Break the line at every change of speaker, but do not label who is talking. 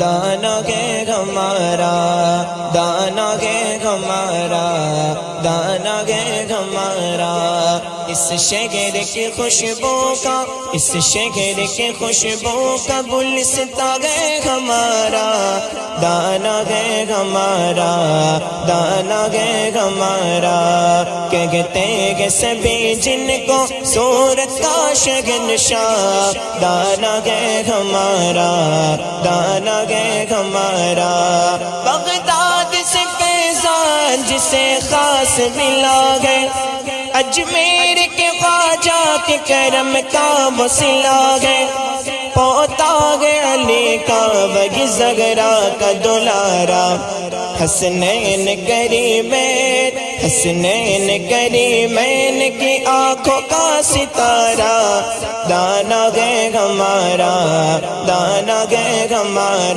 دانا گے ہمارا، دانا گے ہمارا، دانا گے ہمارا، اس شہر کی خوشبو کا، اس شہر کی خوشبو کا گلستاں گے ہمارا، دانا گے ہمارا، دانا گے ہمارا، کہتے ہیں سبھی جن کو صورت کا شہنشاہ، دانا گے ہمارا، دانا گے ہمارا، بغداد سے فیضان جسے خاص ملا ہے، اجمیر کے خواجہ کے کرم کا وسیلہ ہے، پوتا ہے علی کا وہی زغرا کا دلارا، حسنین کریمین، حسنین کریمین کی آنکھوں کا ستارہ، دانا گے ہمارا، دانا گے ہمارا۔